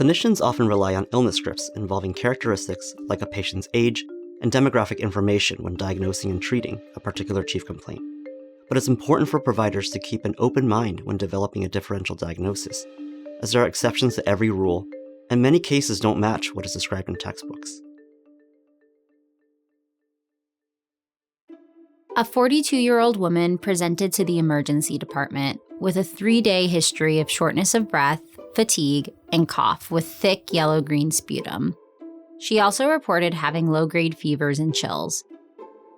Clinicians often rely on illness scripts involving characteristics like a patient's age and demographic information when diagnosing and treating a particular chief complaint. But it's important for providers to keep an open mind when developing a differential diagnosis, as there are exceptions to every rule, and many cases don't match what is described in textbooks. A 42-year-old woman presented to the emergency department with a 3-day history of shortness of breath, fatigue, and cough with thick yellow-green sputum. She also reported having low-grade fevers and chills.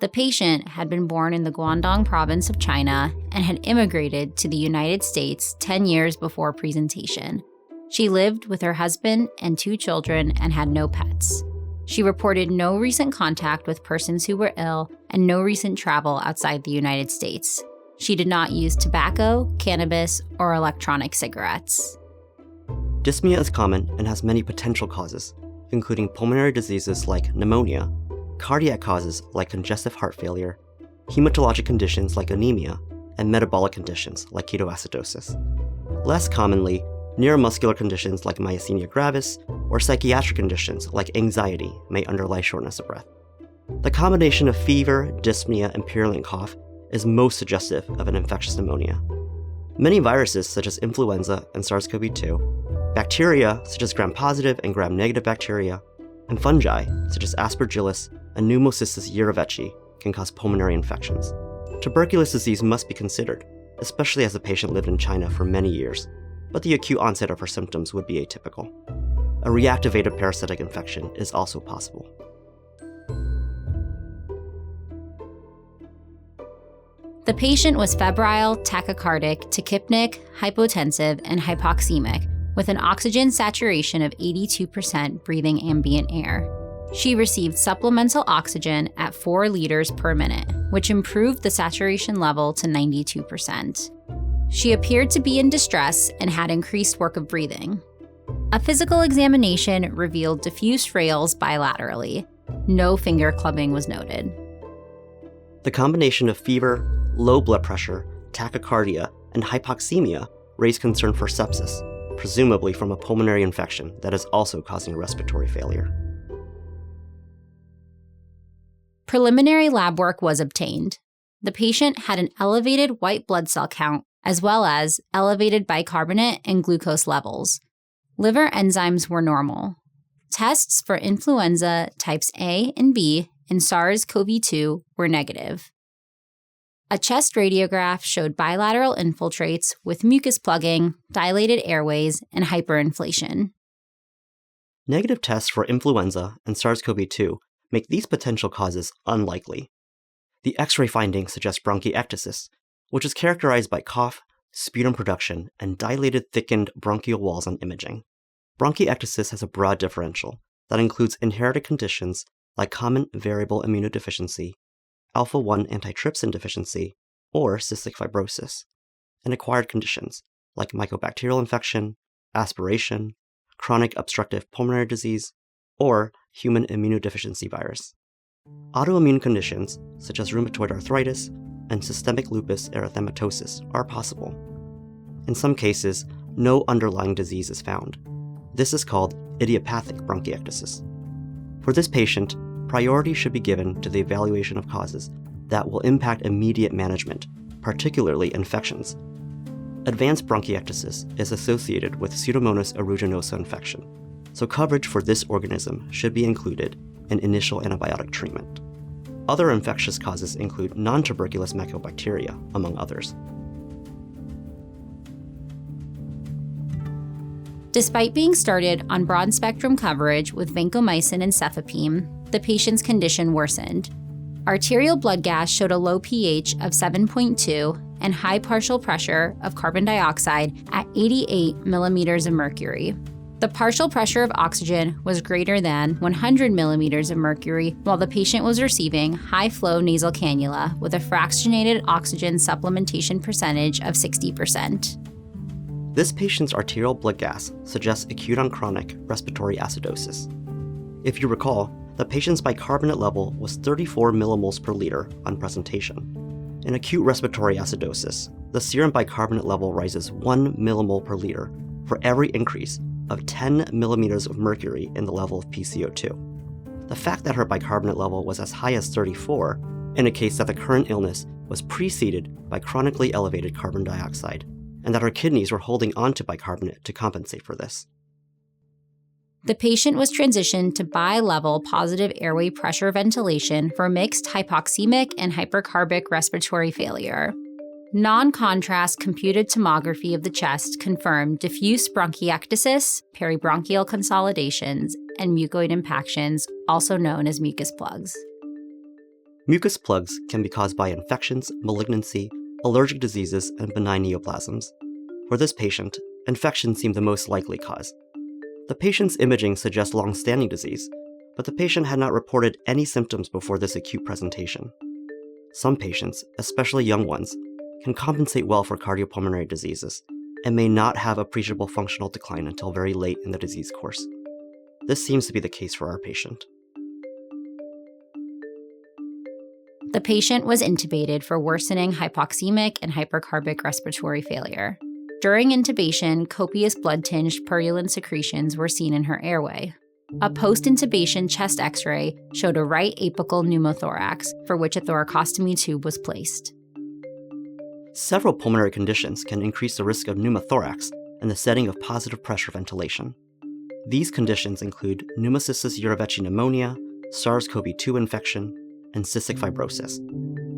The patient had been born in the Guangdong province of China and had immigrated to the United States 10 years before presentation. She lived with her husband and 2 children and had no pets. She reported no recent contact with persons who were ill and no recent travel outside the United States. She did not use tobacco, cannabis, or electronic cigarettes. Dyspnea is common and has many potential causes, including pulmonary diseases like pneumonia, cardiac causes like congestive heart failure, hematologic conditions like anemia, and metabolic conditions like ketoacidosis. Less commonly, neuromuscular conditions like myasthenia gravis or psychiatric conditions like anxiety may underlie shortness of breath. The combination of fever, dyspnea, and purulent cough is most suggestive of an infectious pneumonia. Many viruses such as influenza and SARS-CoV-2, bacteria such as gram-positive and gram-negative bacteria, and fungi such as Aspergillus and Pneumocystis jirovecii can cause pulmonary infections. Tuberculosis disease must be considered, especially as the patient lived in China for many years, but the acute onset of her symptoms would be atypical. A reactivated parasitic infection is also possible. The patient was febrile, tachycardic, tachypnic, hypotensive, and hypoxemic, with an oxygen saturation of 82% breathing ambient air. She received supplemental oxygen at 4 liters per minute, which improved the saturation level to 92%. She appeared to be in distress and had increased work of breathing. A physical examination revealed diffuse frales bilaterally. No finger clubbing was noted. The combination of fever, low blood pressure, tachycardia, and hypoxemia raised concern for sepsis, presumably from a pulmonary infection that is also causing respiratory failure. Preliminary lab work was obtained. The patient had an elevated white blood cell count, as well as elevated bicarbonate and glucose levels. Liver enzymes were normal. Tests for influenza types A and B and SARS-CoV-2 were negative. A chest radiograph showed bilateral infiltrates with mucus plugging, dilated airways, and hyperinflation. Negative tests for influenza and SARS-CoV-2 make these potential causes unlikely. The X-ray findings suggest bronchiectasis, which is characterized by cough, sputum production, and dilated thickened bronchial walls on imaging. Bronchiectasis has a broad differential that includes inherited conditions like common variable immunodeficiency, alpha-1 antitrypsin deficiency, or cystic fibrosis, and acquired conditions like mycobacterial infection, aspiration, chronic obstructive pulmonary disease, or human immunodeficiency virus. Autoimmune conditions such as rheumatoid arthritis and systemic lupus erythematosus are possible. In some cases, no underlying disease is found. This is called idiopathic bronchiectasis. For this patient, priority should be given to the evaluation of causes that will impact immediate management, particularly infections. Advanced bronchiectasis is associated with Pseudomonas aeruginosa infection, so coverage for this organism should be included in initial antibiotic treatment. Other infectious causes include non-tuberculous mycobacteria, among others. Despite being started on broad-spectrum coverage with vancomycin and cefepime, the patient's condition worsened. Arterial blood gas showed a low pH of 7.2 and high partial pressure of carbon dioxide at 88 millimeters of mercury. The partial pressure of oxygen was greater than 100 millimeters of mercury while the patient was receiving high-flow nasal cannula with a fractionated oxygen supplementation percentage of 60%. This patient's arterial blood gas suggests acute on chronic respiratory acidosis. If you recall, the patient's bicarbonate level was 34 millimoles per liter on presentation. In acute respiratory acidosis, the serum bicarbonate level rises 1 millimole per liter for every increase of 10 millimeters of mercury in the level of PCO2. The fact that her bicarbonate level was as high as 34 indicates that the current illness was preceded by chronically elevated carbon dioxide, and that her kidneys were holding onto bicarbonate to compensate for this. The patient was transitioned to bi-level positive airway pressure ventilation for mixed hypoxemic and hypercarbic respiratory failure. Non-contrast computed tomography of the chest confirmed diffuse bronchiectasis, peribronchial consolidations, and mucoid impactions, also known as mucus plugs. Mucus plugs can be caused by infections, malignancy, allergic diseases, and benign neoplasms. For this patient, infection seemed the most likely cause. The patient's imaging suggests long-standing disease, but the patient had not reported any symptoms before this acute presentation. Some patients, especially young ones, can compensate well for cardiopulmonary diseases and may not have appreciable functional decline until very late in the disease course. This seems to be the case for our patient. The patient was intubated for worsening hypoxemic and hypercarbic respiratory failure. During intubation, copious blood-tinged purulent secretions were seen in her airway. A post-intubation chest X-ray showed a right apical pneumothorax, for which a thoracostomy tube was placed. Several pulmonary conditions can increase the risk of pneumothorax in the setting of positive pressure ventilation. These conditions include pneumocystis jirovecii pneumonia, SARS-CoV-2 infection, and cystic fibrosis.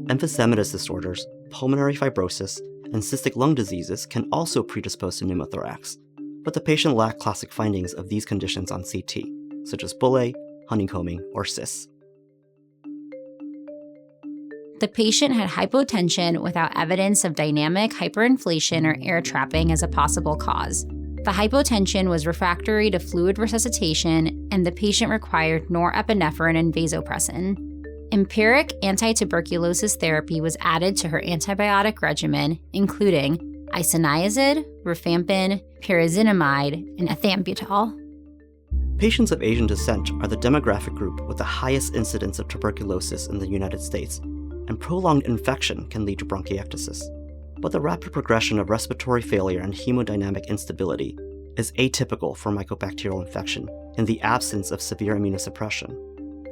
Emphysematous disorders, pulmonary fibrosis, and cystic lung diseases can also predispose to pneumothorax, but the patient lacked classic findings of these conditions on CT, such as bullae, honeycombing, or cysts. The patient had hypotension without evidence of dynamic hyperinflation or air trapping as a possible cause. The hypotension was refractory to fluid resuscitation, and the patient required norepinephrine and vasopressin. Empiric anti-tuberculosis therapy was added to her antibiotic regimen, including isoniazid, rifampin, pyrazinamide, and ethambutol. Patients of Asian descent are the demographic group with the highest incidence of tuberculosis in the United States, and prolonged infection can lead to bronchiectasis. But the rapid progression of respiratory failure and hemodynamic instability is atypical for mycobacterial infection in the absence of severe immunosuppression,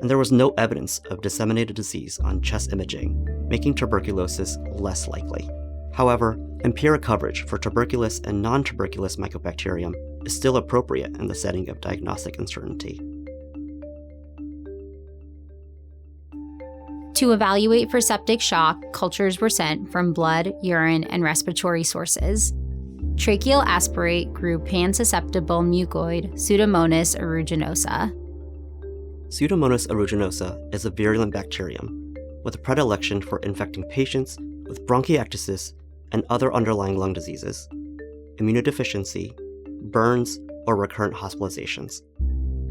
and there was no evidence of disseminated disease on chest imaging, making tuberculosis less likely. However, empiric coverage for tuberculous and non-tuberculous mycobacterium is still appropriate in the setting of diagnostic uncertainty. To evaluate for septic shock, cultures were sent from blood, urine, and respiratory sources. Tracheal aspirate grew pan-susceptible mucoid Pseudomonas aeruginosa. Pseudomonas aeruginosa is a virulent bacterium with a predilection for infecting patients with bronchiectasis and other underlying lung diseases, immunodeficiency, burns, or recurrent hospitalizations.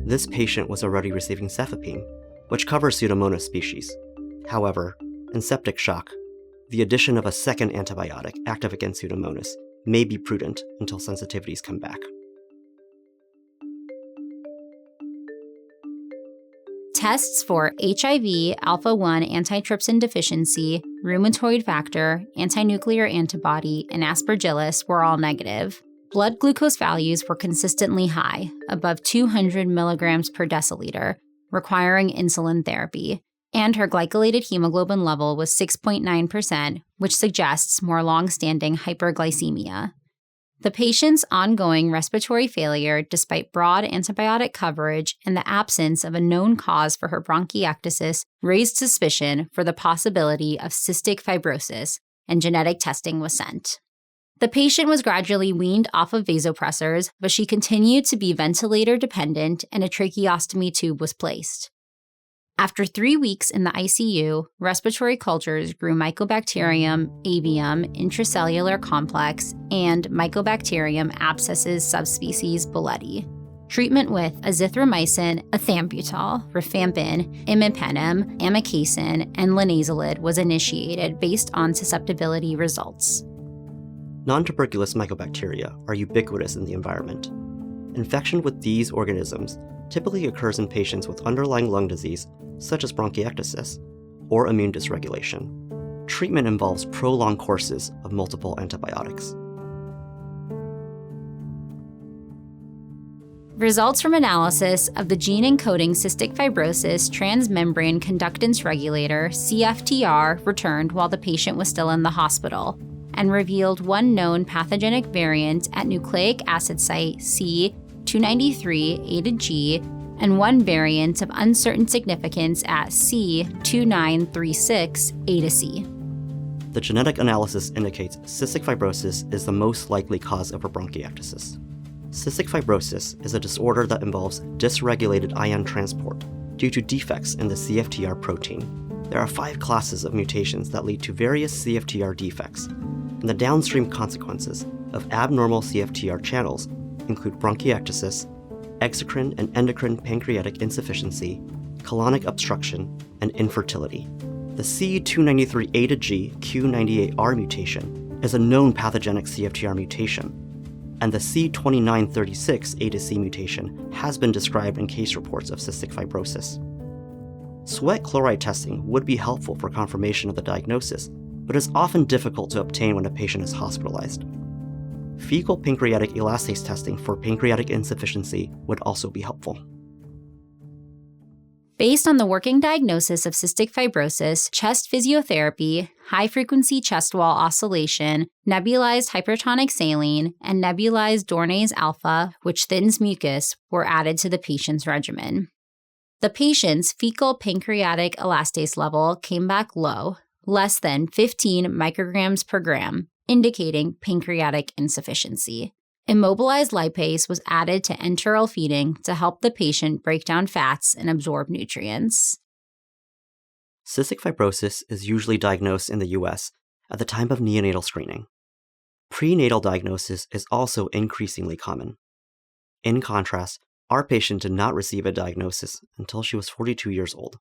This patient was already receiving cefepime, which covers Pseudomonas species. However, in septic shock, the addition of a second antibiotic active against Pseudomonas may be prudent until sensitivities come back. Tests for HIV, alpha-1 antitrypsin deficiency, rheumatoid factor, antinuclear antibody, and aspergillus were all negative. Blood glucose values were consistently high, above 200 milligrams per deciliter, requiring insulin therapy, and her glycolated hemoglobin level was 6.9%, which suggests more long-standing hyperglycemia. The patient's ongoing respiratory failure, despite broad antibiotic coverage and the absence of a known cause for her bronchiectasis, raised suspicion for the possibility of cystic fibrosis, and genetic testing was sent. The patient was gradually weaned off of vasopressors, but she continued to be ventilator-dependent, and a tracheostomy tube was placed. After 3 weeks in the ICU, respiratory cultures grew Mycobacterium avium intracellular complex and Mycobacterium abscessus subspecies bulleti. Treatment with azithromycin, ethambutol, rifampin, imipenem, amikacin, and linezolid was initiated based on susceptibility results. Non-tuberculous mycobacteria are ubiquitous in the environment. Infection with these organisms typically occurs in patients with underlying lung disease, such as bronchiectasis, or immune dysregulation. Treatment involves prolonged courses of multiple antibiotics. Results from analysis of the gene encoding cystic fibrosis transmembrane conductance regulator, CFTR, returned while the patient was still in the hospital and revealed one known pathogenic variant at nucleic acid site C293A to G and one variant of uncertain significance at C2936A to C. The genetic analysis indicates cystic fibrosis is the most likely cause of a bronchiectasis. Cystic fibrosis is a disorder that involves dysregulated ion transport due to defects in the CFTR protein. There are 5 classes of mutations that lead to various CFTR defects, and the downstream consequences of abnormal CFTR channels include bronchiectasis, exocrine and endocrine pancreatic insufficiency, colonic obstruction, and infertility. The C293A to G Q98R mutation is a known pathogenic CFTR mutation, and the C2936A to C mutation has been described in case reports of cystic fibrosis. Sweat chloride testing would be helpful for confirmation of the diagnosis, but is often difficult to obtain when a patient is hospitalized. Fecal pancreatic elastase testing for pancreatic insufficiency would also be helpful. Based on the working diagnosis of cystic fibrosis, chest physiotherapy, high-frequency chest wall oscillation, nebulized hypertonic saline, and nebulized Dornase alpha, which thins mucus, were added to the patient's regimen. The patient's fecal pancreatic elastase level came back low, less than 15 micrograms per gram, indicating pancreatic insufficiency. Immobilized lipase was added to enteral feeding to help the patient break down fats and absorb nutrients. Cystic fibrosis is usually diagnosed in the US at the time of neonatal screening. Prenatal diagnosis is also increasingly common. In contrast, our patient did not receive a diagnosis until she was 42 years old.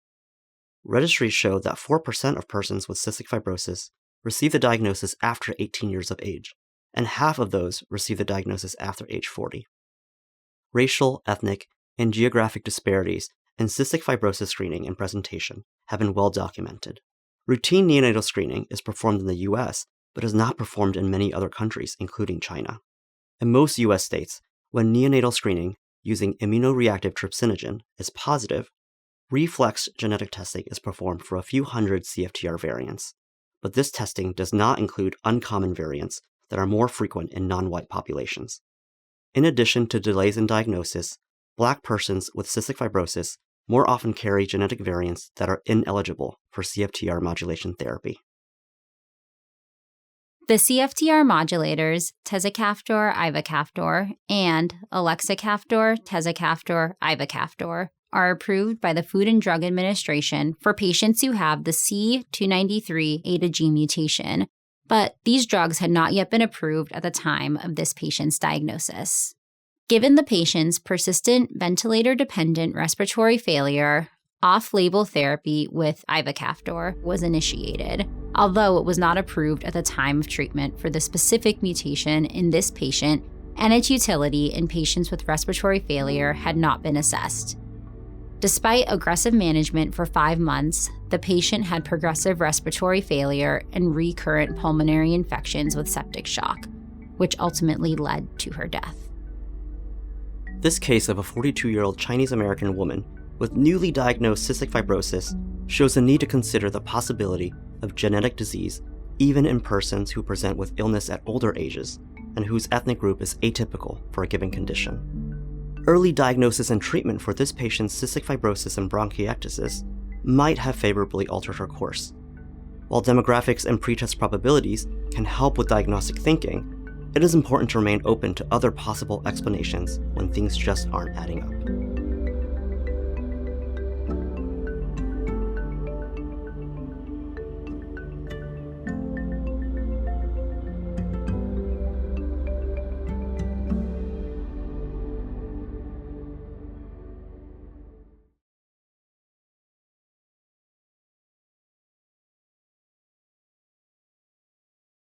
Registries show that 4% of persons with cystic fibrosis receive the diagnosis after 18 years of age, and half of those receive the diagnosis after age 40. Racial, ethnic, and geographic disparities in cystic fibrosis screening and presentation have been well documented. Routine neonatal screening is performed in the US, but is not performed in many other countries, including China. In most US states, when neonatal screening using immunoreactive trypsinogen is positive, reflex genetic testing is performed for a few hundred CFTR variants, but this testing does not include uncommon variants that are more frequent in non-white populations. In addition to delays in diagnosis, Black persons with cystic fibrosis more often carry genetic variants that are ineligible for CFTR modulation therapy. The CFTR modulators, tezacaftor, ivacaftor, and elexacaftor, tezacaftor, ivacaftor, are approved by the Food and Drug Administration for patients who have the C293A to G mutation, but these drugs had not yet been approved at the time of this patient's diagnosis. Given the patient's persistent ventilator-dependent respiratory failure, off-label therapy with ivacaftor was initiated, although it was not approved at the time of treatment for the specific mutation in this patient, and its utility in patients with respiratory failure had not been assessed. Despite aggressive management for 5 months, the patient had progressive respiratory failure and recurrent pulmonary infections with septic shock, which ultimately led to her death. This case of a 42-year-old Chinese-American woman with newly diagnosed cystic fibrosis shows the need to consider the possibility of genetic disease even in persons who present with illness at older ages and whose ethnic group is atypical for a given condition. Early diagnosis and treatment for this patient's cystic fibrosis and bronchiectasis might have favorably altered her course. While demographics and pretest probabilities can help with diagnostic thinking, it is important to remain open to other possible explanations when things just aren't adding up.